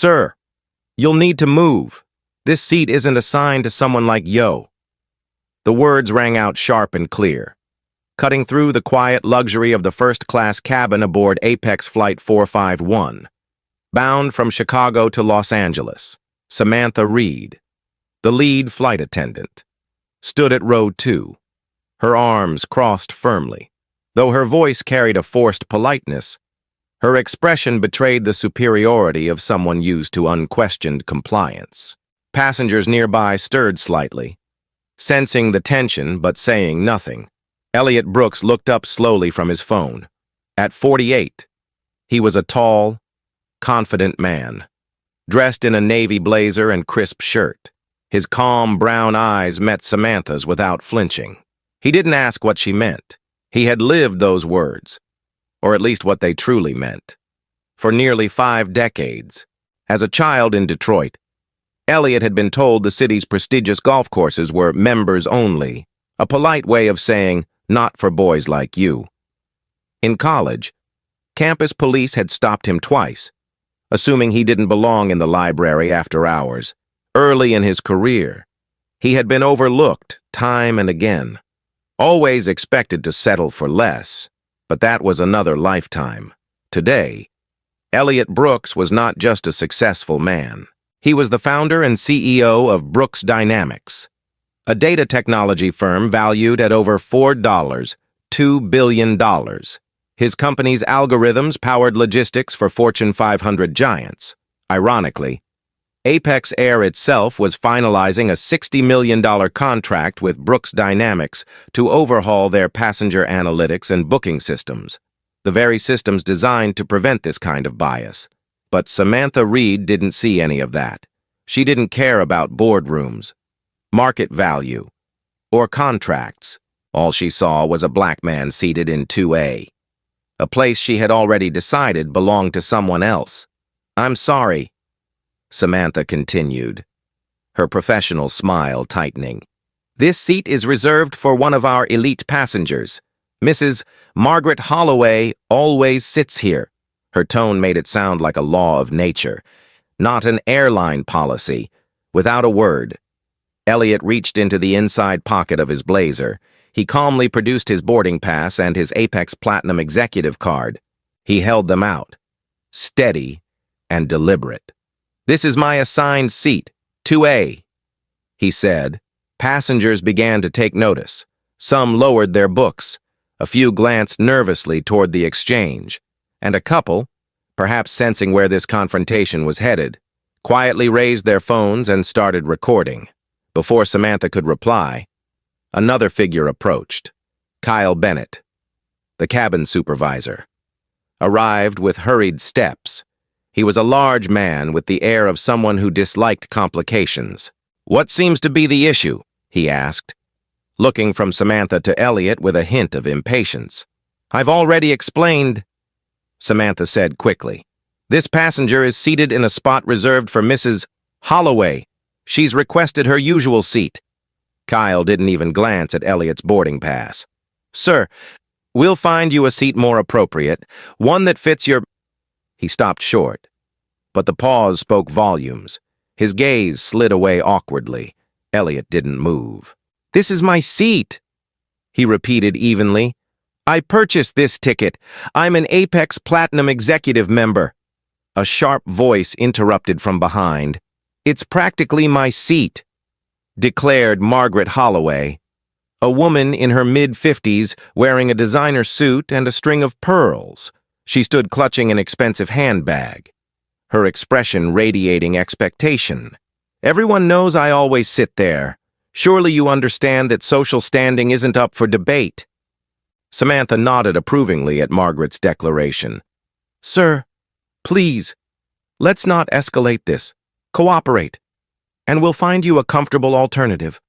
Sir, you'll need to move. This seat isn't assigned to someone like Yo. The words rang out sharp and clear, cutting through the quiet luxury of the first-class cabin aboard Apex Flight 451. Bound from Chicago to Los Angeles, Samantha Reed, the lead flight attendant, stood at row 2, her arms crossed firmly. Though her voice carried a forced politeness, her expression betrayed the superiority of someone used to unquestioned compliance. Passengers nearby stirred slightly, sensing the tension but saying nothing. Elliot Brooks looked up slowly from his phone. At 48, he was a tall, confident man, dressed in a navy blazer and crisp shirt. His calm brown eyes met Samantha's without flinching. He didn't ask what she meant. He had lived those words, or at least what they truly meant. For nearly 5 decades, as a child in Detroit, Elliot had been told the city's prestigious golf courses were members only, a polite way of saying, not for boys like you. In college, campus police had stopped him twice, assuming he didn't belong in the library after hours. Early in his career, he had been overlooked time and again, always expected to settle for less, but that was another lifetime. Today, Elliot Brooks was not just a successful man. He was the founder and CEO of Brooks Dynamics, a data technology firm valued at over $2 billion. His company's algorithms powered logistics for Fortune 500 giants. Ironically, Apex Air itself was finalizing a $60 million contract with Brooks Dynamics to overhaul their passenger analytics and booking systems, the very systems designed to prevent this kind of bias. But Samantha Reed didn't see any of that. She didn't care about boardrooms, market value, or contracts. All she saw was a black man seated in 2A, a place she had already decided belonged to someone else. "I'm sorry," Samantha continued, her professional smile tightening. "This seat is reserved for one of our elite passengers. Mrs. Margaret Holloway always sits here." Her tone made it sound like a law of nature, not an airline policy. Without a word, Elliot reached into the inside pocket of his blazer. He calmly produced his boarding pass and his Apex Platinum executive card. He held them out, steady and deliberate. "This is my assigned seat, 2A, he said. Passengers began to take notice. Some lowered their books. A few glanced nervously toward the exchange, and a couple, perhaps sensing where this confrontation was headed, quietly raised their phones and started recording. Before Samantha could reply, another figure approached. Kyle Bennett, the cabin supervisor, arrived with hurried steps. He was a large man with the air of someone who disliked complications. "What seems to be the issue?" he asked, looking from Samantha to Elliot with a hint of impatience. "I've already explained," Samantha said quickly. "This passenger is seated in a spot reserved for Mrs. Holloway. She's requested her usual seat." Kyle didn't even glance at Elliot's boarding pass. "Sir, we'll find you a seat more appropriate, one that fits your—" He stopped short, but the pause spoke volumes. His gaze slid away awkwardly. Elliot didn't move. "This is my seat," he repeated evenly. "I purchased this ticket. I'm an Apex Platinum executive member." A sharp voice interrupted from behind. "It's practically my seat," declared Margaret Holloway, a woman in her mid-50s wearing a designer suit and a string of pearls. She stood clutching an expensive handbag, her expression radiating expectation. "Everyone knows I always sit there. Surely you understand that social standing isn't up for debate." Samantha nodded approvingly at Margaret's declaration. "Sir, please, let's not escalate this. Cooperate, and we'll find you a comfortable alternative."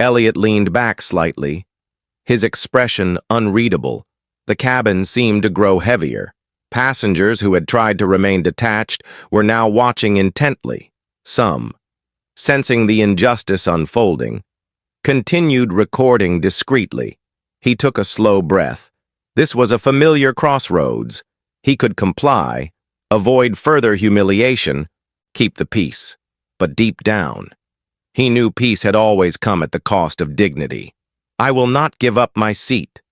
Elliot leaned back slightly, his expression unreadable. The cabin seemed to grow heavier. Passengers who had tried to remain detached were now watching intently. Some, sensing the injustice unfolding, continued recording discreetly. He took a slow breath. This was a familiar crossroads. He could comply, Avoid further humiliation, keep the peace. But deep down, he knew peace had always come at the cost of dignity. "I will not give up my seat,"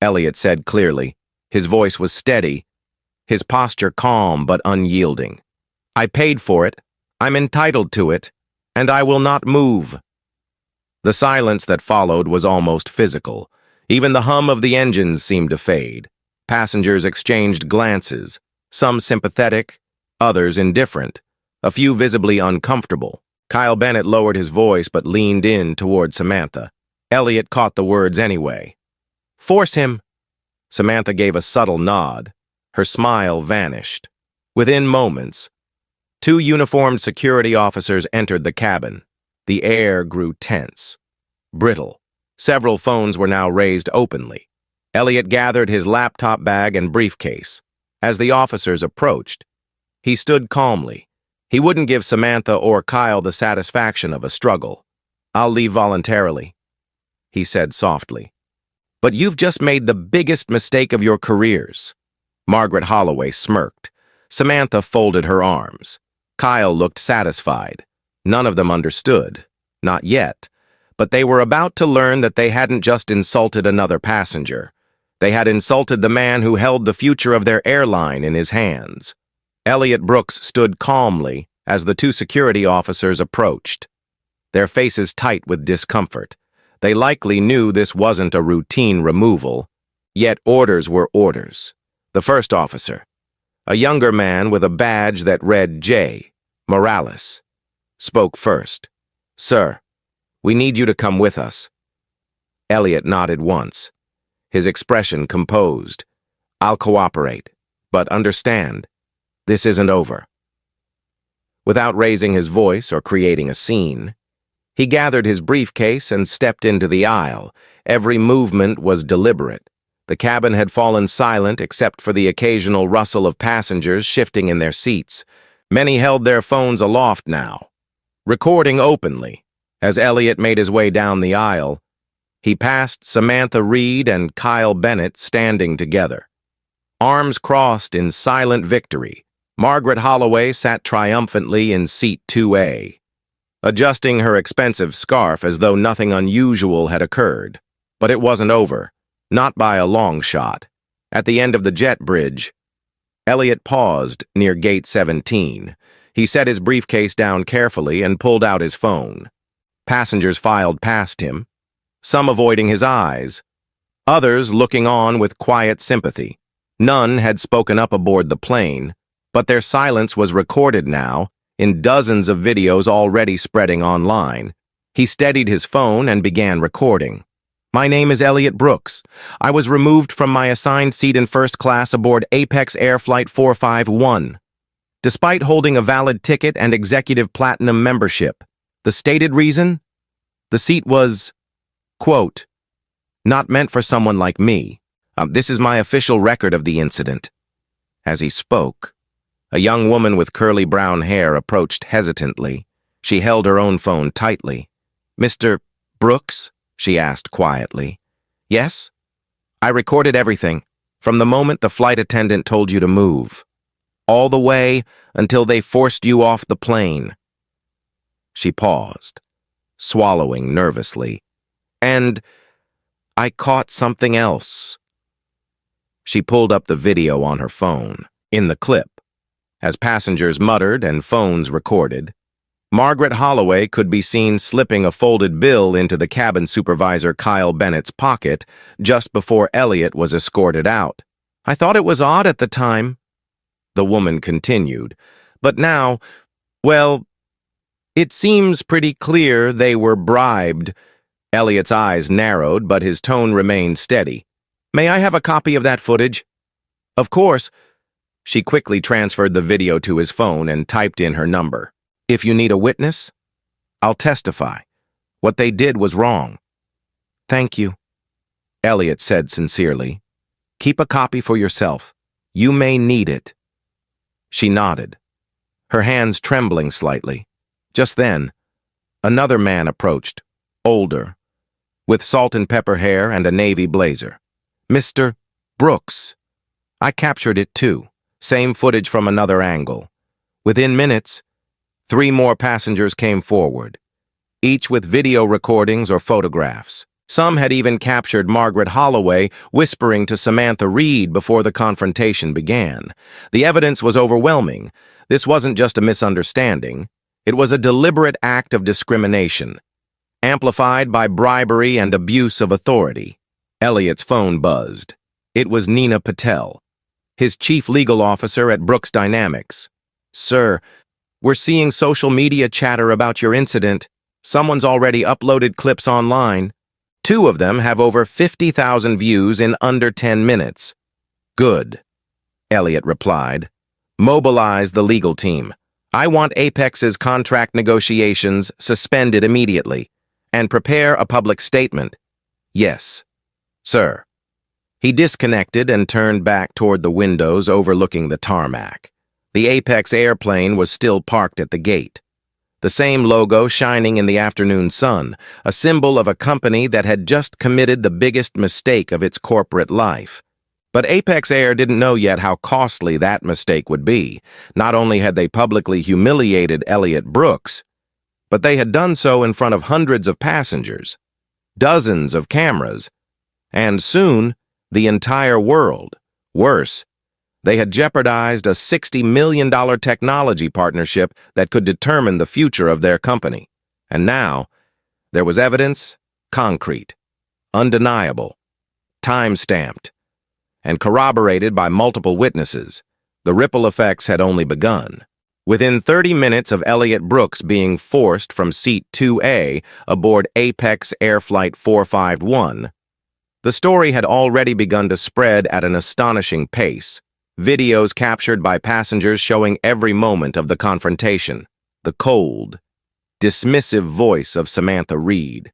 Elliot said clearly. His voice was steady, his posture calm but unyielding. "I paid for it, I'm entitled to it, and I will not move." The silence that followed was almost physical. Even the hum of the engines seemed to fade. Passengers exchanged glances, some sympathetic, others indifferent, a few visibly uncomfortable. Kyle Bennett lowered his voice but leaned in toward Samantha. Elliot caught the words anyway. "Force him." Samantha gave a subtle nod. Her smile vanished. Within moments, 2 uniformed security officers entered the cabin. The air grew tense, brittle. Several phones were now raised openly. Elliot gathered his laptop bag and briefcase. As the officers approached, he stood calmly. He wouldn't give Samantha or Kyle the satisfaction of a struggle. "I'll leave voluntarily," he said softly. "But you've just made the biggest mistake of your careers." Margaret Holloway smirked. Samantha folded her arms. Kyle looked satisfied. None of them understood. Not yet. But they were about to learn that they hadn't just insulted another passenger. They had insulted the man who held the future of their airline in his hands. Elliot Brooks stood calmly as the 2 security officers approached, their faces tight with discomfort. They likely knew this wasn't a routine removal, yet orders were orders. The first officer, a younger man with a badge that read J. Morales, spoke first. "Sir, we need you to come with us." Elliot nodded once, his expression composed. "I'll cooperate, but understand, this isn't over." Without raising his voice or creating a scene, he gathered his briefcase and stepped into the aisle. Every movement was deliberate. The cabin had fallen silent except for the occasional rustle of passengers shifting in their seats. Many held their phones aloft now, recording openly. As Elliot made his way down the aisle, he passed Samantha Reed and Kyle Bennett standing together. Arms crossed in silent victory, Margaret Holloway sat triumphantly in seat 2A, adjusting her expensive scarf as though nothing unusual had occurred. But it wasn't over, not by a long shot. At the end of the jet bridge, Elliot paused near gate 17. He set his briefcase down carefully and pulled out his phone. Passengers filed past him, some avoiding his eyes, others looking on with quiet sympathy. None had spoken up aboard the plane, but their silence was recorded now in dozens of videos already spreading online. He steadied his phone and began recording. "My name is Elliot Brooks. I was removed from my assigned seat in first class aboard Apex Air Flight 451. Despite holding a valid ticket and executive platinum membership, the stated reason? The seat was, quote, not meant for someone like me. This is my official record of the incident." As he spoke, a young woman with curly brown hair approached hesitantly. She held her own phone tightly. "Mr. Brooks?" she asked quietly. "Yes? I recorded everything, from the moment the flight attendant told you to move, all the way until they forced you off the plane." She paused, swallowing nervously. "And I caught something else." She pulled up the video on her phone. In the clip, as passengers muttered and phones recorded, Margaret Holloway could be seen slipping a folded bill into the cabin supervisor Kyle Bennett's pocket just before Elliot was escorted out. "I thought it was odd at the time," the woman continued, "but now, well, it seems pretty clear they were bribed." Elliot's eyes narrowed, but his tone remained steady. "May I have a copy of that footage?" "Of course." She quickly transferred the video to his phone and typed in her number. "If you need a witness, I'll testify. What they did was wrong." "Thank you," Elliot said sincerely. "Keep a copy for yourself. You may need it." She nodded, her hands trembling slightly. Just then, another man approached, older, with salt and pepper hair and a navy blazer. "Mr. Brooks, I captured it too. Same footage from another angle. Within minutes, 3 more passengers came forward, each with video recordings or photographs. Some had even captured Margaret Holloway whispering to Samantha Reed before the confrontation began. The evidence was overwhelming. This wasn't just a misunderstanding. It was a deliberate act of discrimination, amplified by bribery and abuse of authority. Elliot's phone buzzed. It was Nina Patel, his chief legal officer at Brooks Dynamics. "Sir, we're seeing social media chatter about your incident. Someone's already uploaded clips online. 2 of them have over 50,000 views in under 10 minutes. "Good," Elliot replied. "Mobilize the legal team. I want Apex's contract negotiations suspended immediately, and prepare a public statement." "Yes, sir." He disconnected and turned back toward the windows overlooking the tarmac. The Apex airplane was still parked at the gate. The same logo shining in the afternoon sun, a symbol of a company that had just committed the biggest mistake of its corporate life. But Apex Air didn't know yet how costly that mistake would be. Not only had they publicly humiliated Elliot Brooks, but they had done so in front of hundreds of passengers, dozens of cameras, and soon the entire world. Worse, they had jeopardized a $60 million technology partnership that could determine the future of their company. And now, there was evidence, concrete, undeniable, time-stamped, and corroborated by multiple witnesses. The ripple effects had only begun. Within 30 minutes of Elliot Brooks being forced from seat 2A aboard Apex Air Flight 451, the story had already begun to spread at an astonishing pace. Videos captured by passengers showing every moment of the confrontation, the cold, dismissive voice of Samantha Reed,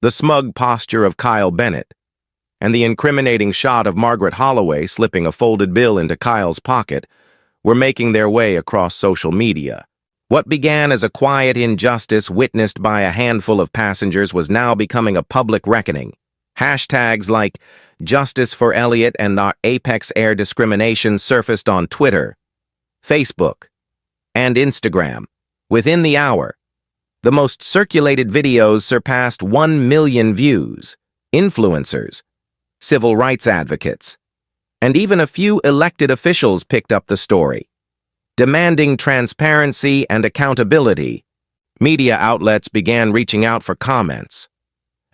the smug posture of Kyle Bennett, and the incriminating shot of Margaret Holloway slipping a folded bill into Kyle's pocket were making their way across social media. What began as a quiet injustice witnessed by a handful of passengers was now becoming a public reckoning. Hashtags like "Justice for Elliot" and "Not Apex Air Discrimination" surfaced on Twitter, Facebook, and Instagram. Within the hour, the most circulated videos surpassed 1 million views. Influencers, civil rights advocates, and even a few elected officials picked up the story, demanding transparency and accountability. Media outlets began reaching out for comments,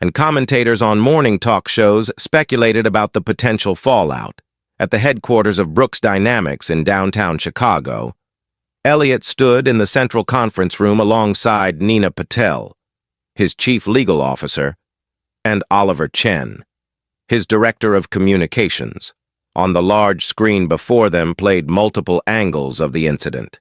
and commentators on morning talk shows speculated about the potential fallout. At the headquarters of Brooks Dynamics in downtown Chicago, Elliot stood in the central conference room alongside Nina Patel, his chief legal officer, and Oliver Chen, his director of communications. On the large screen before them played multiple angles of the incident,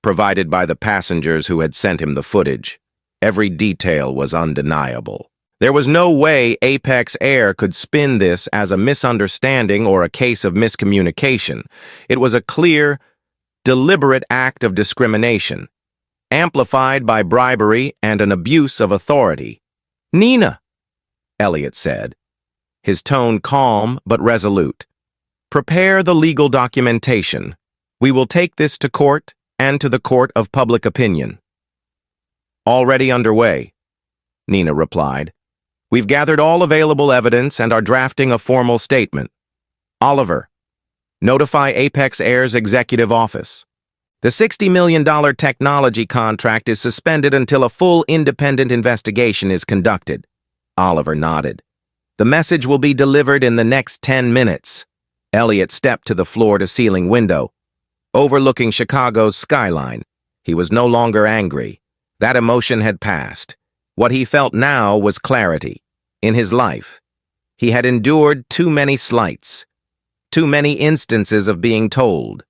provided by the passengers who had sent him the footage. Every detail was undeniable. There was no way Apex Air could spin this as a misunderstanding or a case of miscommunication. It was a clear, deliberate act of discrimination, amplified by bribery and an abuse of authority. "Nina," Elliot said, his tone calm but resolute, "prepare the legal documentation. We will take this to court and to the court of public opinion." "Already underway," Nina replied. "We've gathered all available evidence and are drafting a formal statement." "Oliver, notify Apex Air's executive office. The $60 million technology contract is suspended until a full independent investigation is conducted." Oliver nodded. "The message will be delivered in the next 10 minutes. Elliot stepped to the floor-to-ceiling window, overlooking Chicago's skyline. He was no longer angry. That emotion had passed. What he felt now was clarity. In his life, he had endured too many slights, too many instances of being told,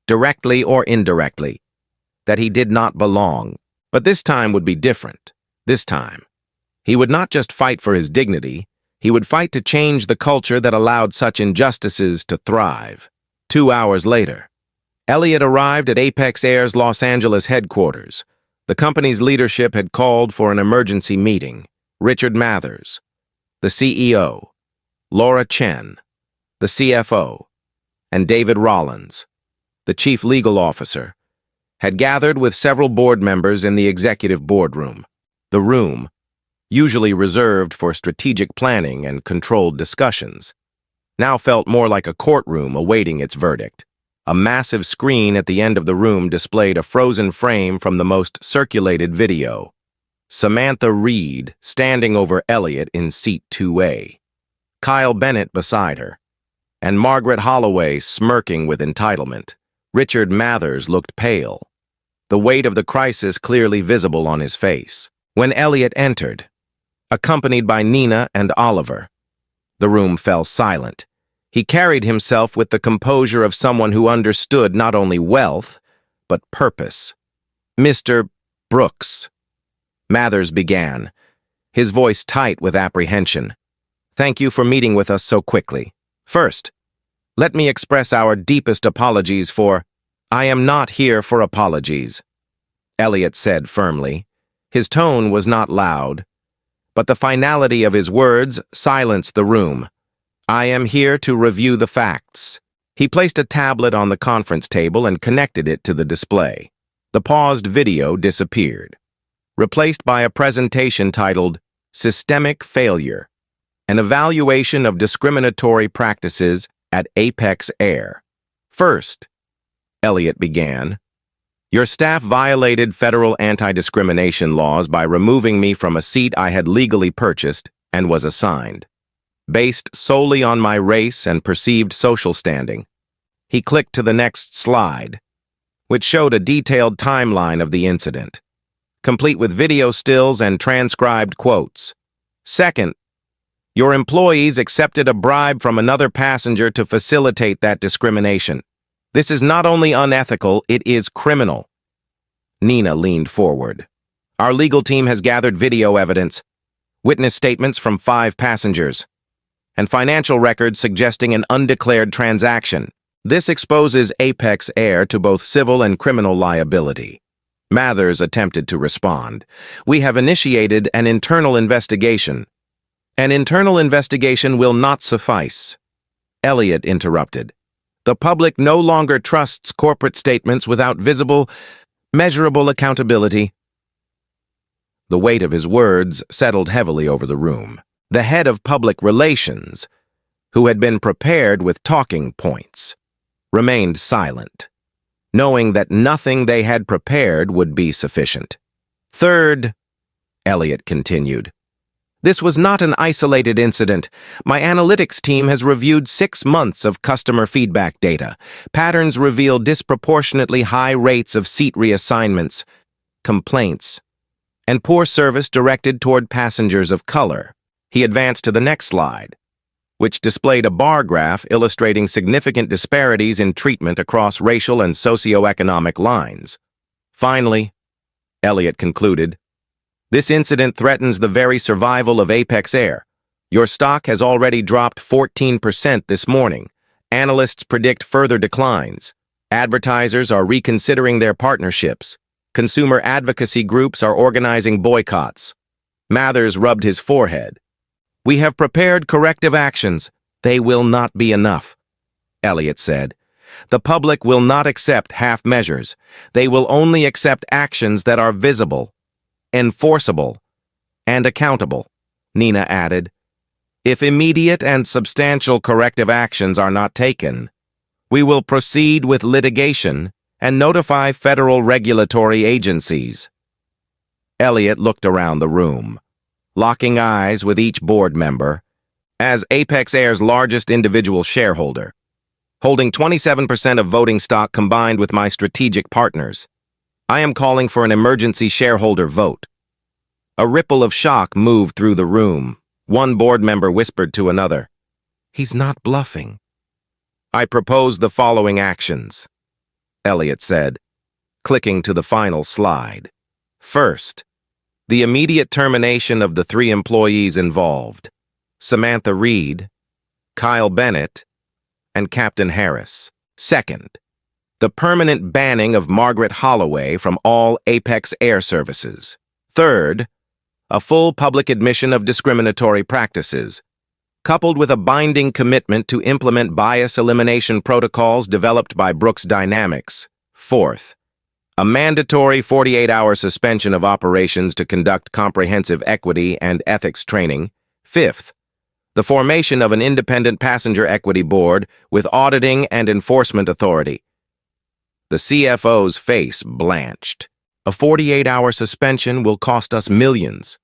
directly or indirectly, that he did not belong. But this time would be different. This time, he would not just fight for his dignity, he would fight to change the culture that allowed such injustices to thrive. 2 hours later, Elliot arrived at Apex Air's Los Angeles headquarters. The company's leadership had called for an emergency meeting. Richard Mathers, the CEO, Laura Chen, the CFO, and David Rollins, the chief legal officer, had gathered with several board members in the executive boardroom. The room, usually reserved for strategic planning and controlled discussions, now felt more like a courtroom awaiting its verdict. A massive screen at the end of the room displayed a frozen frame from the most circulated video. Samantha Reed standing over Elliot in seat 2A, Kyle Bennett beside her, and Margaret Holloway smirking with entitlement. Richard Mathers looked pale, the weight of the crisis clearly visible on his face. When Elliot entered, accompanied by Nina and Oliver, the room fell silent. He carried himself with the composure of someone who understood not only wealth, but purpose. "Mr. Brooks," Mathers began, his voice tight with apprehension. "Thank you for meeting with us so quickly. First, let me express our deepest apologies for—" "I am not here for apologies," Elliot said firmly. His tone was not loud, but the finality of his words silenced the room. "I am here to review the facts." He placed a tablet on the conference table and connected it to the display. The paused video disappeared, replaced by a presentation titled "Systemic Failure: An Evaluation of Discriminatory Practices at Apex Air." "First," Elliot began, "your staff violated federal anti-discrimination laws by removing me from a seat I had legally purchased and was assigned, based solely on my race and perceived social standing." He clicked to the next slide, which showed a detailed timeline of the incident, complete with video stills and transcribed quotes. "Second, your employees accepted a bribe from another passenger to facilitate that discrimination. This is not only unethical, it is criminal." Nina leaned forward. "Our legal team has gathered video evidence, witness statements from 5 passengers, and financial records suggesting an undeclared transaction. This exposes Apex Air to both civil and criminal liability." Mathers attempted to respond. "We have initiated an internal investigation." "An internal investigation will not suffice," Elliot interrupted. "The public no longer trusts corporate statements without visible, measurable accountability." The weight of his words settled heavily over the room. The head of public relations, who had been prepared with talking points, remained silent, knowing that nothing they had prepared would be sufficient. "Third," Elliot continued, "this was not an isolated incident. My analytics team has reviewed 6 months of customer feedback data. Patterns reveal disproportionately high rates of seat reassignments, complaints, and poor service directed toward passengers of color." He advanced to the next slide, which displayed a bar graph illustrating significant disparities in treatment across racial and socioeconomic lines. "Finally," Elliot concluded, "this incident threatens the very survival of Apex Air. Your stock has already dropped 14% this morning. Analysts predict further declines. Advertisers are reconsidering their partnerships. Consumer advocacy groups are organizing boycotts." Mathers rubbed his forehead. "We have prepared corrective actions. They will not be enough," Elliot said. "The public will not accept half measures. They will only accept actions that are visible, enforceable, and accountable." Nina added, "If immediate and substantial corrective actions are not taken, we will proceed with litigation and notify federal regulatory agencies." Elliot looked around the room, locking eyes with each board member. As Apex Air's largest individual shareholder, holding 27% of voting stock combined with my strategic partners, I am calling for an emergency shareholder vote. A ripple of shock moved through the room. One board member whispered to another, "He's not bluffing." "I propose the following actions," Elliot said, clicking to the final slide. "First, the immediate termination of the 3 employees involved, Samantha Reed, Kyle Bennett, and Captain Harris. Second, the permanent banning of Margaret Holloway from all Apex Air services. Third, a full public admission of discriminatory practices. coupled with a binding commitment to implement bias elimination protocols developed by Brooks Dynamics. Fourth, a mandatory 48-hour suspension of operations to conduct comprehensive equity and ethics training. Fifth, the formation of an independent passenger equity board with auditing and enforcement authority. The CFO's face blanched. A 48-hour suspension will cost us millions.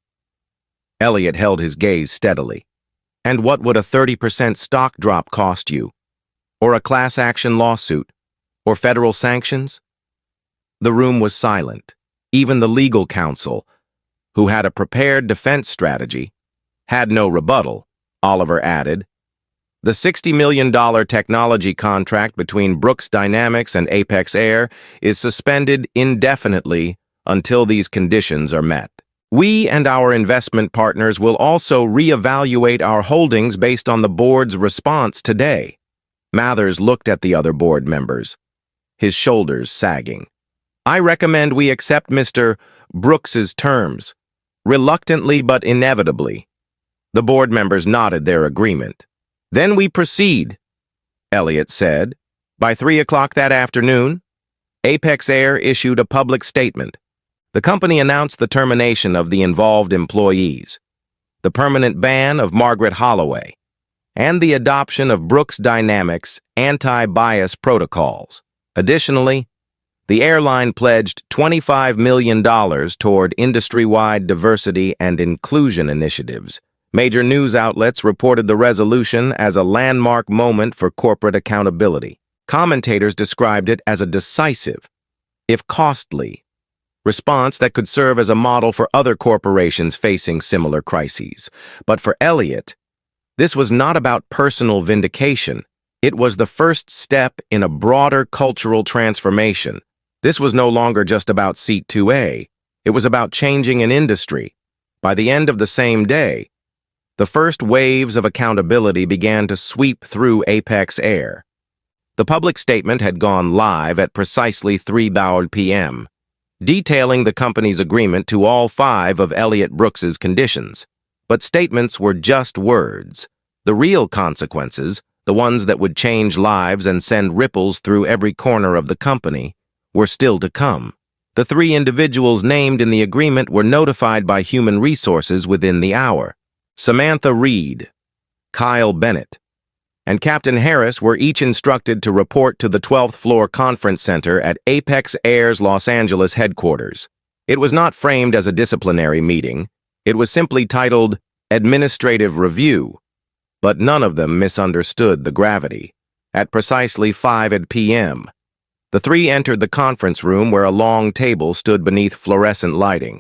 Elliot held his gaze steadily. And what would a 30% stock drop cost you? Or a class action lawsuit? Or federal sanctions? The room was silent. Even the legal counsel, who had a prepared defense strategy, had no rebuttal, Oliver added. The $60 million technology contract between Brooks Dynamics and Apex Air is suspended indefinitely until these conditions are met. We and our investment partners will also reevaluate our holdings based on the board's response today. Mathers looked at the other board members, his shoulders sagging. I recommend we accept Mr. Brooks's terms, reluctantly but inevitably. The board members nodded their agreement. Then we proceed, Elliot said. By 3 o'clock that afternoon, Apex Air issued a public statement. The company announced the termination of the involved employees, the permanent ban of Margaret Holloway, and the adoption of Brooks Dynamics anti-bias protocols. Additionally, the airline pledged $25 million toward industry-wide diversity and inclusion initiatives. Major news outlets reported the resolution as a landmark moment for corporate accountability. Commentators described it as a decisive, if costly, response that could serve as a model for other corporations facing similar crises. But for Elliot, this was not about personal vindication. It was the first step in a broader cultural transformation. This was no longer just about Seat 2A. It was about changing an industry. By the end of the same day, the first waves of accountability began to sweep through Apex Air. The public statement had gone live at precisely 3 p.m., detailing the company's agreement to all 5 of Elliot Brooks's conditions. But statements were just words. The real consequences, the ones that would change lives and send ripples through every corner of the company, were still to come. The 3 individuals named in the agreement were notified by Human Resources within the hour. Samantha Reed, Kyle Bennett, and Captain Harris were each instructed to report to the 12th floor conference center at Apex Air's Los Angeles headquarters. It was not framed as a disciplinary meeting. It was simply titled Administrative Review, but none of them misunderstood the gravity. At precisely 5 p.m., the 3 entered the conference room where a long table stood beneath fluorescent lighting.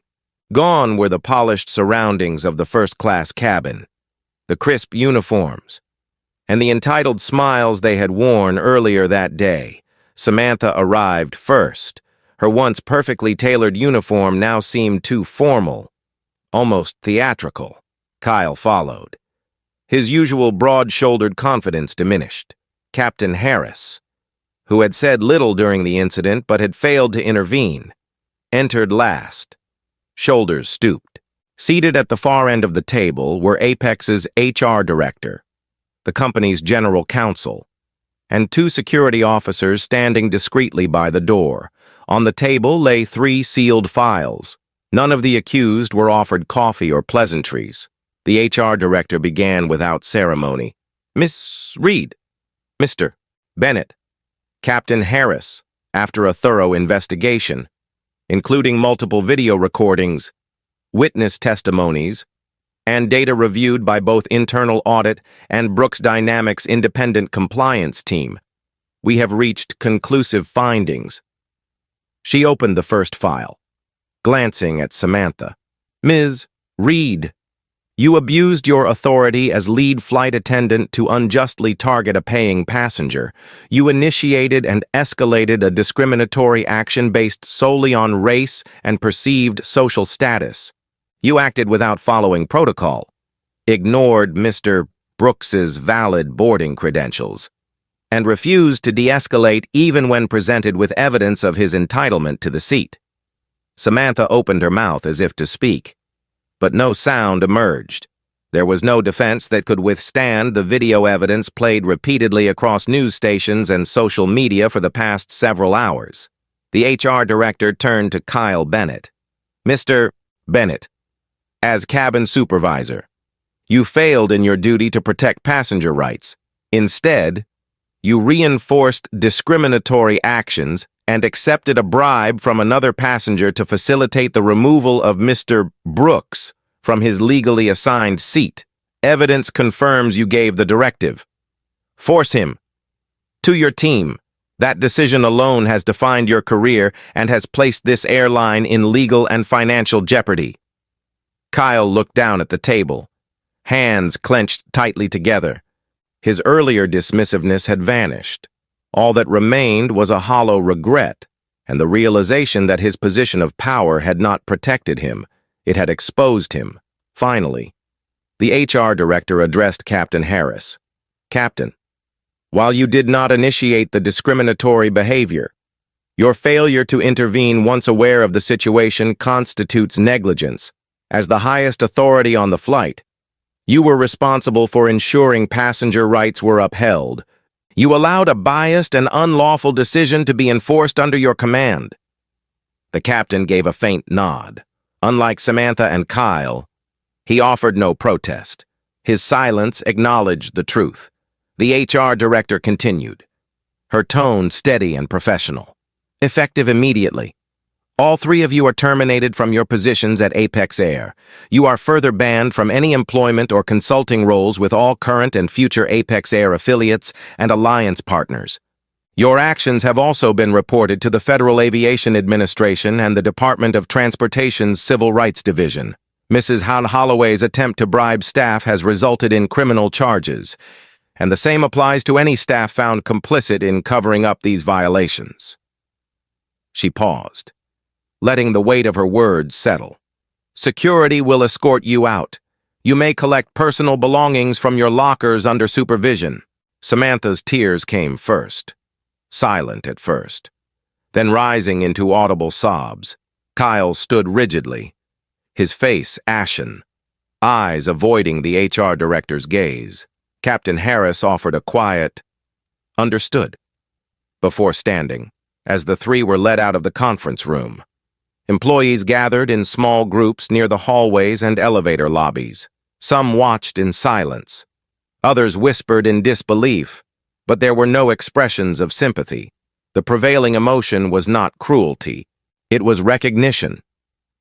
Gone were the polished surroundings of the first-class cabin, the crisp uniforms, and the entitled smiles they had worn earlier that day. Samantha arrived first. Her once perfectly tailored uniform now seemed too formal, almost theatrical. Kyle followed. His usual broad-shouldered confidence diminished. Captain Harris, who had said little during the incident but had failed to intervene, entered last. Shoulders stooped. Seated at the far end of the table were Apex's HR director, the company's general counsel, and 2 security officers standing discreetly by the door. On the table lay 3 sealed files. None of the accused were offered coffee or pleasantries. The HR director began without ceremony. Miss Reed, Mr. Bennett, Captain Harris, after a thorough investigation, including multiple video recordings, witness testimonies, and data reviewed by both internal audit and Brooks Dynamics independent compliance team, we have reached conclusive findings. She opened the first file, glancing at Samantha. Ms. Reed, you abused your authority as lead flight attendant to unjustly target a paying passenger. You initiated and escalated a discriminatory action based solely on race and perceived social status. You acted without following protocol, ignored Mr. Brooks's valid boarding credentials, and refused to de-escalate even when presented with evidence of his entitlement to the seat. Samantha opened her mouth as if to speak, but no sound emerged. There was no defense that could withstand the video evidence played repeatedly across news stations and social media for the past several hours. The HR director turned to Kyle Bennett. "Mr. Bennett, as cabin supervisor, you failed in your duty to protect passenger rights. Instead, you reinforced discriminatory actions and accepted a bribe from another passenger to facilitate the removal of Mr. Brooks from his legally assigned seat. Evidence confirms you gave the directive. Force him. To your team. That decision alone has defined your career and has placed this airline in legal and financial jeopardy." Kyle looked down at the table, hands clenched tightly together. His earlier dismissiveness had vanished. All that remained was a hollow regret and the realization that his position of power had not protected him. It had exposed him. Finally, the HR director addressed Captain Harris. "Captain, while you did not initiate the discriminatory behavior, your failure to intervene once aware of the situation constitutes negligence. As the highest authority on the flight, you were responsible for ensuring passenger rights were upheld. You allowed a biased and unlawful decision to be enforced under your command." The captain gave a faint nod. Unlike Samantha and Kyle, he offered no protest. His silence acknowledged the truth. The HR director continued, her tone steady and professional. "Effective immediately. All three of you are terminated from your positions at Apex Air. You are further banned from any employment or consulting roles with all current and future Apex Air affiliates and alliance partners. Your actions have also been reported to the Federal Aviation Administration and the Department of Transportation's Civil Rights Division. Mrs. Holloway's attempt to bribe staff has resulted in criminal charges, and the same applies to any staff found complicit in covering up these violations." She paused, letting the weight of her words settle. "Security will escort you out. You may collect personal belongings from your lockers under supervision." Samantha's tears came first, silent at first, then rising into audible sobs. Kyle stood rigidly, his face ashen, eyes avoiding the HR director's gaze. Captain Harris offered a quiet, "Understood," before standing, as the three were led out of the conference room. Employees gathered in small groups near the hallways and elevator lobbies. Some watched in silence. Others whispered in disbelief, but there were no expressions of sympathy. The prevailing emotion was not cruelty. It was recognition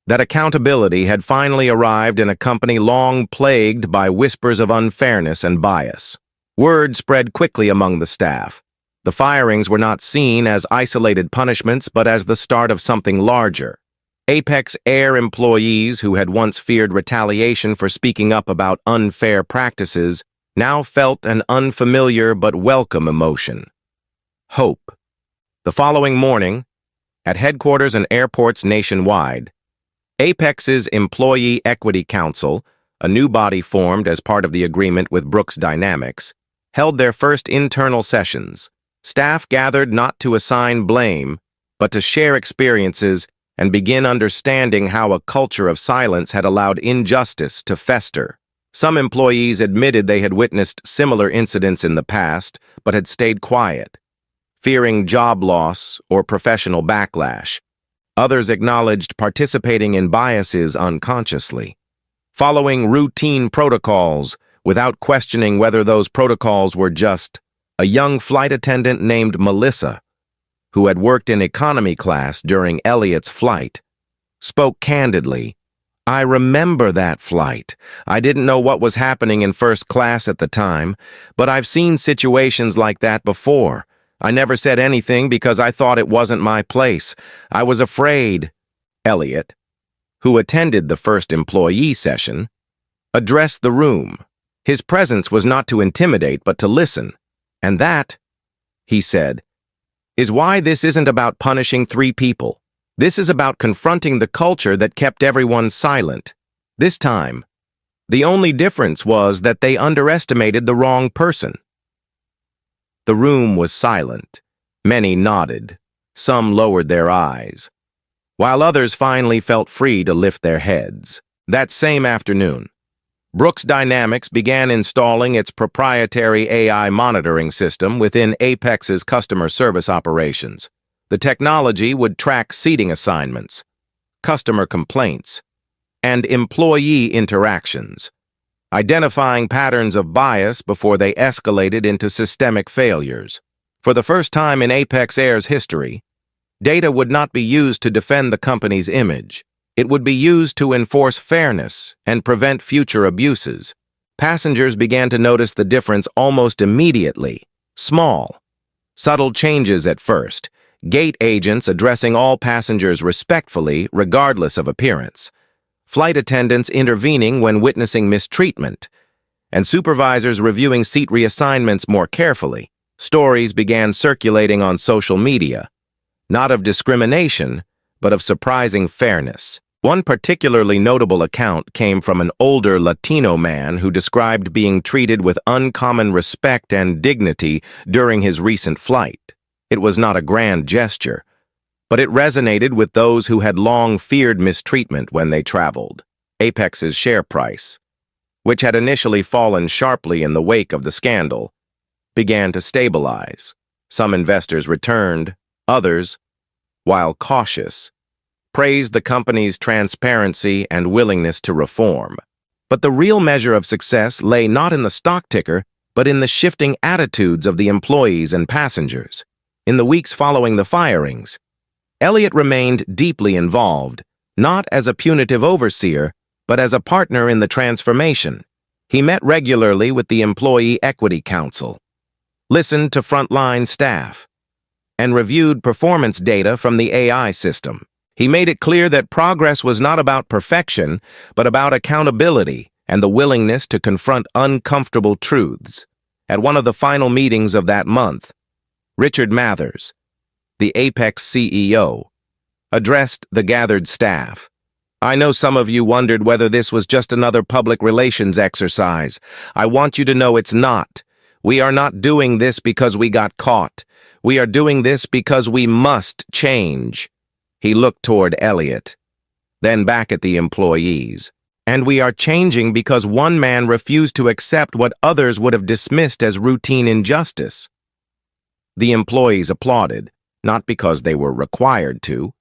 that accountability had finally arrived in a company long plagued by whispers of unfairness and bias. Word spread quickly among the staff. The firings were not seen as isolated punishments, but as the start of something larger. Apex Air employees who had once feared retaliation for speaking up about unfair practices now felt an unfamiliar but welcome emotion: hope. The following morning, at headquarters and airports nationwide, Apex's Employee Equity Council, a new body formed as part of the agreement with Brooks Dynamics, held their first internal sessions. Staff gathered not to assign blame, but to share experiences and begin understanding how a culture of silence had allowed injustice to fester. Some employees admitted they had witnessed similar incidents in the past, but had stayed quiet, fearing job loss or professional backlash. Others acknowledged participating in biases unconsciously, following routine protocols without questioning whether those protocols were just. A young flight attendant named Melissa, who had worked in economy class during Elliot's flight, spoke candidly. "I remember that flight. I didn't know what was happening in first class at the time, but I've seen situations like that before. I never said anything because I thought it wasn't my place. I was afraid." Elliot, who attended the first employee session, addressed the room. His presence was not to intimidate, but to listen. "And that," he said, "is why this isn't about punishing three people. This is about confronting the culture that kept everyone silent. This time, the only difference was that they underestimated the wrong person." The room was silent. Many nodded. Some lowered their eyes, while others finally felt free to lift their heads. That same afternoon, Brooks Dynamics began installing its proprietary AI monitoring system within Apex's customer service operations. The technology would track seating assignments, customer complaints, and employee interactions, identifying patterns of bias before they escalated into systemic failures. For the first time in Apex Air's history, data would not be used to defend the company's image. It would be used to enforce fairness and prevent future abuses. Passengers began to notice the difference almost immediately. Small, subtle changes at first. Gate agents addressing all passengers respectfully, regardless of appearance. Flight attendants intervening when witnessing mistreatment. And supervisors reviewing seat reassignments more carefully. Stories began circulating on social media. Not of discrimination, but of surprising fairness. One particularly notable account came from an older Latino man who described being treated with uncommon respect and dignity during his recent flight. It was not a grand gesture, but it resonated with those who had long feared mistreatment when they traveled. Apex's share price, which had initially fallen sharply in the wake of the scandal, began to stabilize. Some investors returned, others, while cautious, praised the company's transparency and willingness to reform. But the real measure of success lay not in the stock ticker, but in the shifting attitudes of the employees and passengers. In the weeks following the firings, Elliot remained deeply involved, not as a punitive overseer, but as a partner in the transformation. He met regularly with the Employee Equity Council, listened to frontline staff, and reviewed performance data from the AI system. He made it clear that progress was not about perfection, but about accountability and the willingness to confront uncomfortable truths. At one of the final meetings of that month, Richard Mathers, the Apex CEO, addressed the gathered staff. "I know some of you wondered whether this was just another public relations exercise. I want you to know it's not. We are not doing this because we got caught. We are doing this because we must change." He looked toward Elliot, then back at the employees. "And we are changing because one man refused to accept what others would have dismissed as routine injustice." The employees applauded, not because they were required to,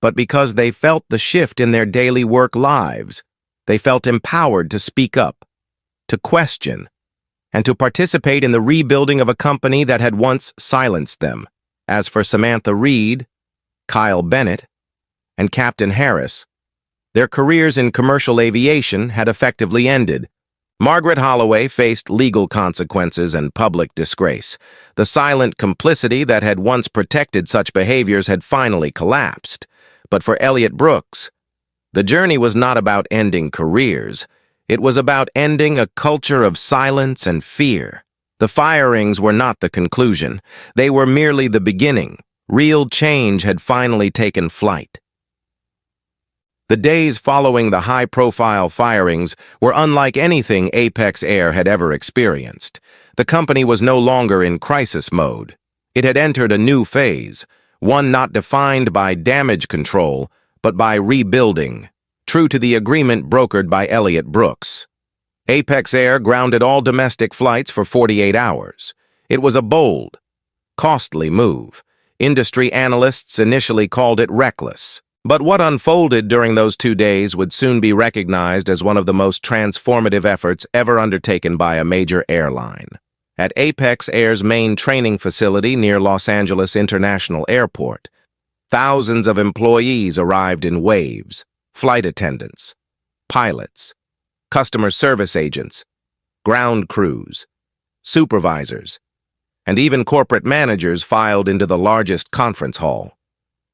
but because they felt the shift in their daily work lives. They felt empowered to speak up, to question, and to participate in the rebuilding of a company that had once silenced them. As for Samantha Reed, Kyle Bennett, and Captain Harris, their careers in commercial aviation had effectively ended. Margaret Holloway faced legal consequences and public disgrace. The silent complicity that had once protected such behaviors had finally collapsed. But for Elliot Brooks, the journey was not about ending careers. It was about ending a culture of silence and fear. The firings were not the conclusion. They were merely the beginning. Real change had finally taken flight. The days following the high-profile firings were unlike anything Apex Air had ever experienced. The company was no longer in crisis mode. It had entered a new phase, one not defined by damage control, but by rebuilding, true to the agreement brokered by Elliot Brooks. Apex Air grounded all domestic flights for 48 hours. It was a bold, costly move. Industry analysts initially called it reckless. But what unfolded during those 2 days would soon be recognized as one of the most transformative efforts ever undertaken by a major airline. At Apex Air's main training facility near Los Angeles International Airport, thousands of employees arrived in waves: flight attendants, pilots, customer service agents, ground crews, supervisors, and even corporate managers filed into the largest conference hall.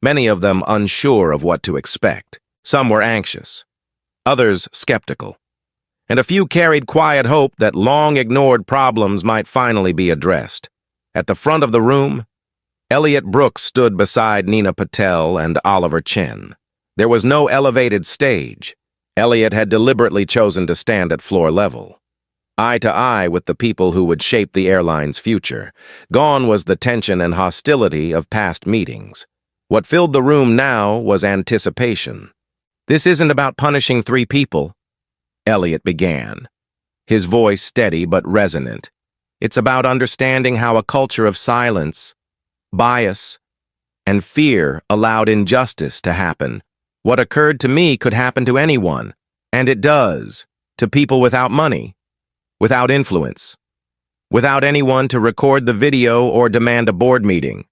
Many of them unsure of what to expect. Some were anxious, others skeptical, and a few carried quiet hope that long-ignored problems might finally be addressed. At the front of the room, Elliot Brooks stood beside Nina Patel and Oliver Chen. There was no elevated stage. Elliot had deliberately chosen to stand at floor level, eye to eye with the people who would shape the airline's future. Gone was the tension and hostility of past meetings. What filled the room now was anticipation. "This isn't about punishing 3 people," Elliot began. his voice steady but resonant. It's about understanding how a culture of silence, bias, and fear allowed injustice to happen. What occurred to me could happen to anyone, and it does, to people without money, without influence, without anyone to record the video or demand a board meeting.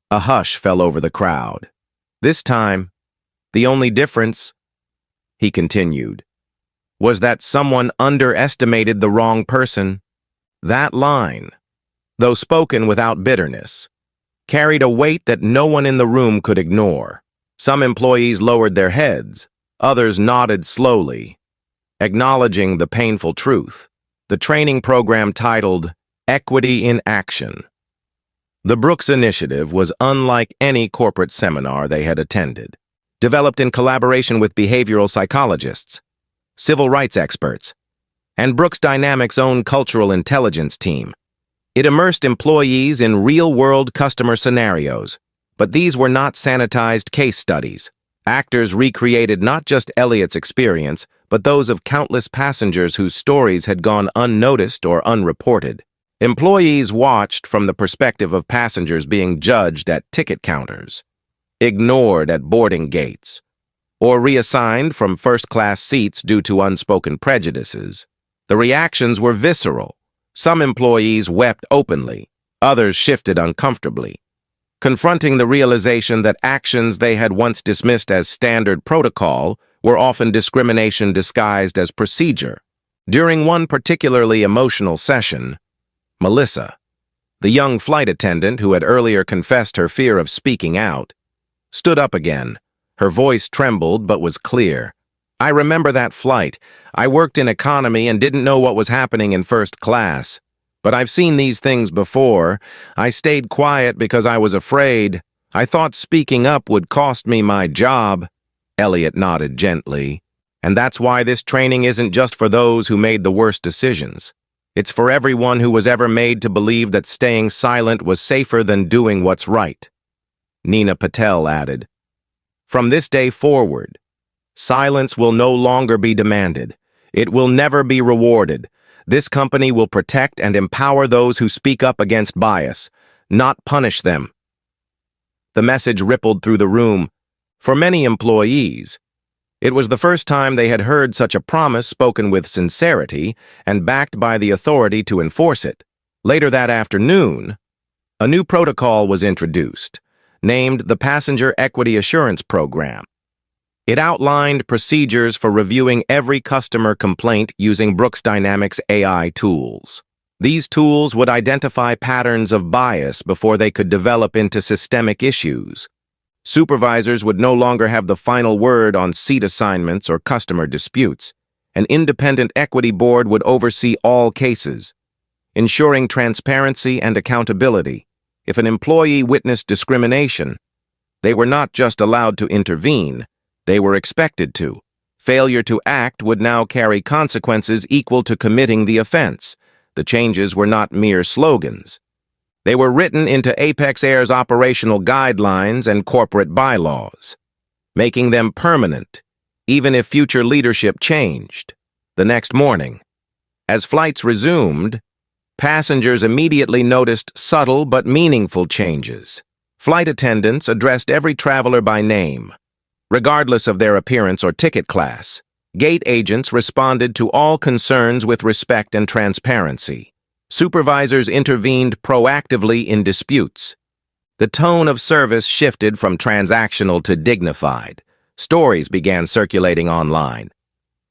A hush fell over the crowd. This time, the only difference, he continued, was that someone underestimated the wrong person. That line, though spoken without bitterness, carried a weight that no one in the room could ignore. Some employees lowered their heads, others nodded slowly, acknowledging the painful truth. The training program titled Equity in Action. The Brooks Initiative was unlike any corporate seminar they had attended. Developed in collaboration with behavioral psychologists, civil rights experts, and Brooks Dynamics' own cultural intelligence team. It immersed employees in real-world customer scenarios, but these were not sanitized case studies. Actors recreated not just Elliot's experience, but those of countless passengers whose stories had gone unnoticed or unreported. Employees watched from the perspective of passengers being judged at ticket counters, ignored at boarding gates, or reassigned from first-class seats due to unspoken prejudices. The reactions were visceral. Some employees wept openly, others shifted uncomfortably, confronting the realization that actions they had once dismissed as standard protocol were often discrimination disguised as procedure. During one particularly emotional session, Melissa, the young flight attendant who had earlier confessed her fear of speaking out, stood up again. Her voice trembled but was clear. "I remember that flight. I worked in economy and didn't know what was happening in first class. But I've seen these things before. I stayed quiet because I was afraid. I thought speaking up would cost me my job." Elliot nodded gently. "And that's why this training isn't just for those who made the worst decisions. It's for everyone who was ever made to believe that staying silent was safer than doing what's right." Nina Patel added, "From this day forward, silence will no longer be demanded. It will never be rewarded. This company will protect and empower those who speak up against bias, not punish them." The message rippled through the room. For many employees, it was the first time they had heard such a promise spoken with sincerity and backed by the authority to enforce it. Later that afternoon, a new protocol was introduced, named the Passenger Equity Assurance Program. It outlined procedures for reviewing every customer complaint using Brooks Dynamics AI tools. These tools would identify patterns of bias before they could develop into systemic issues. Supervisors would no longer have the final word on seat assignments or customer disputes. An independent equity board would oversee all cases, ensuring transparency and accountability. If an employee witnessed discrimination, they were not just allowed to intervene, they were expected to. Failure to act would now carry consequences equal to committing the offense. The changes were not mere slogans. They were written into Apex Air's operational guidelines and corporate bylaws, making them permanent, even if future leadership changed. The next morning, as flights resumed, passengers immediately noticed subtle but meaningful changes. Flight attendants addressed every traveler by name, regardless of their appearance or ticket class. Gate agents responded to all concerns with respect and transparency. Supervisors intervened proactively in disputes. The tone of service shifted from transactional to dignified. Stories began circulating online.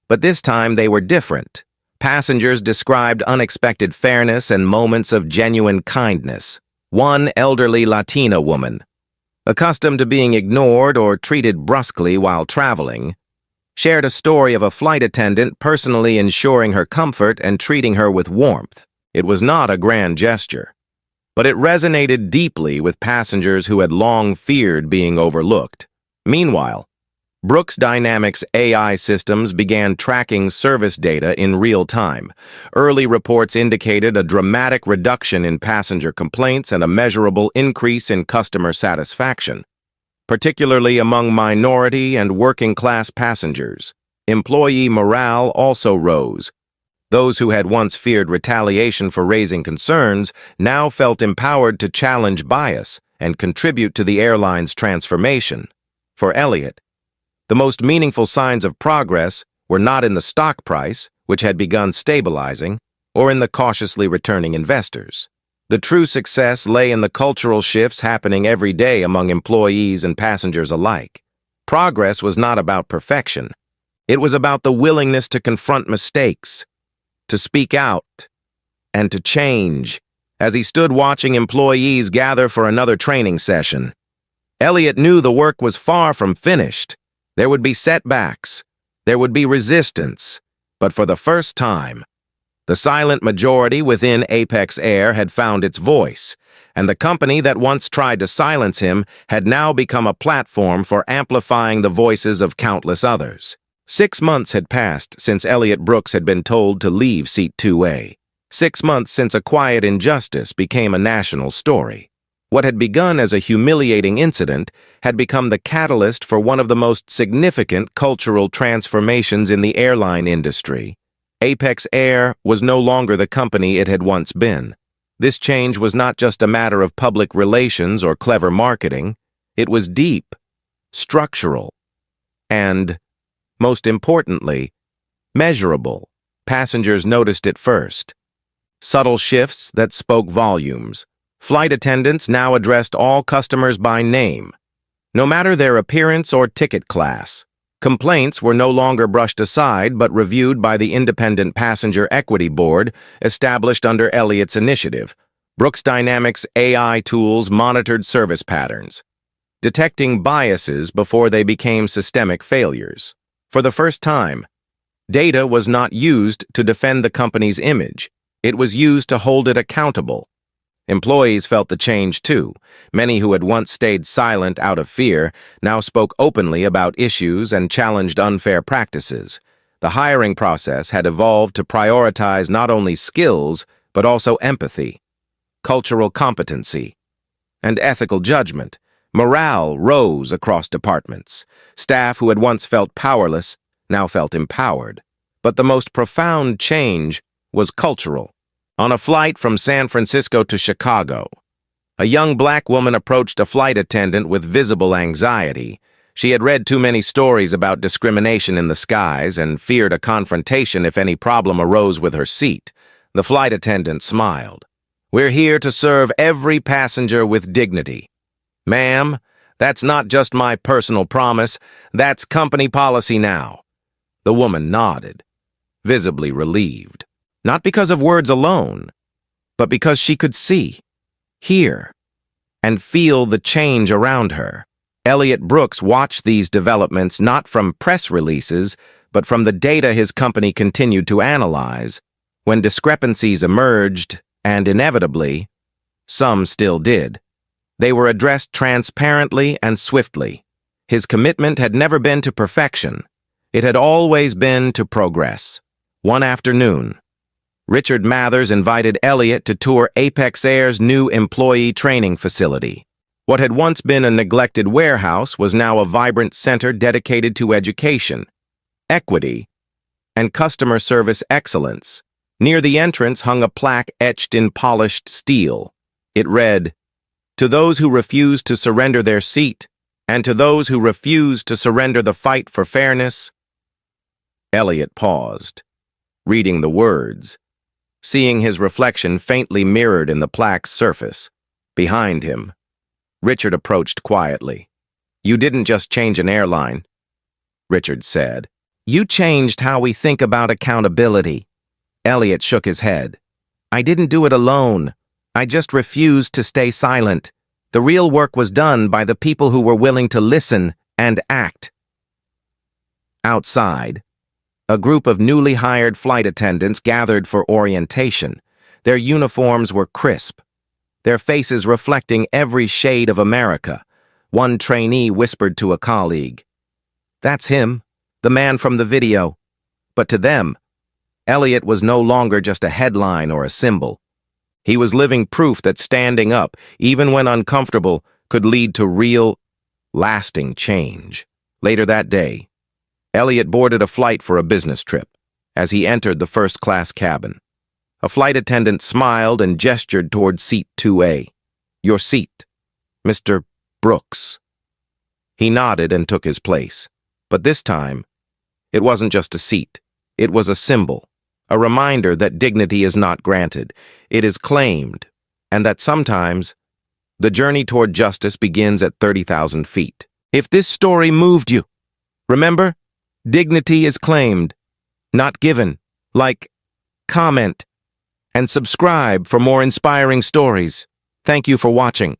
But this time they were different. Passengers described unexpected fairness and moments of genuine kindness. One elderly Latina woman, accustomed to being ignored or treated brusquely while traveling, shared a story of a flight attendant personally ensuring her comfort and treating her with warmth. It was not a grand gesture, but it resonated deeply with passengers who had long feared being overlooked. Meanwhile, Brooks Dynamics AI systems began tracking service data in real time. Early reports indicated a dramatic reduction in passenger complaints and a measurable increase in customer satisfaction, particularly among minority and working-class passengers. Employee morale also rose, Those who had once feared retaliation for raising concerns now felt empowered to challenge bias and contribute to the airline's transformation. For Elliot, the most meaningful signs of progress were not in the stock price, which had begun stabilizing, or in the cautiously returning investors. The true success lay in the cultural shifts happening every day among employees and passengers alike. Progress was not about perfection. It was about the willingness to confront mistakes, to speak out, and to change. As he stood watching employees gather for another training session, Elliot knew the work was far from finished. There would be setbacks, there would be resistance, but for the first time, the silent majority within Apex Air had found its voice, and the company that once tried to silence him had now become a platform for amplifying the voices of countless others. 6 months had passed since Elliot Brooks had been told to leave Seat 2A. 6 months since a quiet injustice became a national story. What had begun as a humiliating incident had become the catalyst for one of the most significant cultural transformations in the airline industry. Apex Air was no longer the company it had once been. This change was not just a matter of public relations or clever marketing. It was deep, structural, and, most importantly, measurable. Passengers noticed it first. Subtle shifts that spoke volumes. Flight attendants now addressed all customers by name, no matter their appearance or ticket class. Complaints were no longer brushed aside but reviewed by the Independent Passenger Equity Board established under Elliot's initiative. Brooks Dynamics AI tools monitored service patterns, detecting biases before they became systemic failures. For the first time, data was not used to defend the company's image. It was used to hold it accountable. Employees felt the change too. Many who had once stayed silent out of fear now spoke openly about issues and challenged unfair practices. The hiring process had evolved to prioritize not only skills, but also empathy, cultural competency, and ethical judgment. Morale rose across departments. Staff who had once felt powerless now felt empowered. But the most profound change was cultural. On a flight from San Francisco to Chicago, a young black woman approached a flight attendant with visible anxiety. She had read too many stories about discrimination in the skies and feared a confrontation if any problem arose with her seat. The flight attendant smiled. "We're here to serve every passenger with dignity. Ma'am, that's not just my personal promise, that's company policy now." The woman nodded, visibly relieved. Not because of words alone, but because she could see, hear, and feel the change around her. Elliot Brooks watched these developments not from press releases, but from the data his company continued to analyze. When discrepancies emerged, and inevitably, some still did, they were addressed transparently and swiftly. His commitment had never been to perfection. It had always been to progress. One afternoon, Richard Mathers invited Elliot to tour Apex Air's new employee training facility. What had once been a neglected warehouse was now a vibrant center dedicated to education, equity, and customer service excellence. Near the entrance hung a plaque etched in polished steel. It read, "To those who refuse to surrender their seat, and to those who refuse to surrender the fight for fairness." Elliot paused, reading the words, seeing his reflection faintly mirrored in the plaque's surface. Behind him, Richard approached quietly. "You didn't just change an airline," Richard said. "You changed how we think about accountability." Elliot shook his head. "I didn't do it alone. I just refused to stay silent. The real work was done by the people who were willing to listen and act." Outside, a group of newly hired flight attendants gathered for orientation. Their uniforms were crisp, their faces reflecting every shade of America. One trainee whispered to a colleague, "That's him, the man from the video." But to them, Elliot was no longer just a headline or a symbol. He was living proof that standing up, even when uncomfortable, could lead to real, lasting change. Later that day, Elliot boarded a flight for a business trip. as he entered the first-class cabin. A flight attendant smiled and gestured toward seat 2A. "Your seat, Mr. Brooks." He nodded and took his place. But this time, it wasn't just a seat. It was a symbol, a reminder that dignity is not granted. It is claimed, and that sometimes the journey toward justice begins at 30,000 feet. If this story moved you, remember, dignity is claimed, not given. Like, comment, and subscribe for more inspiring stories. Thank you for watching.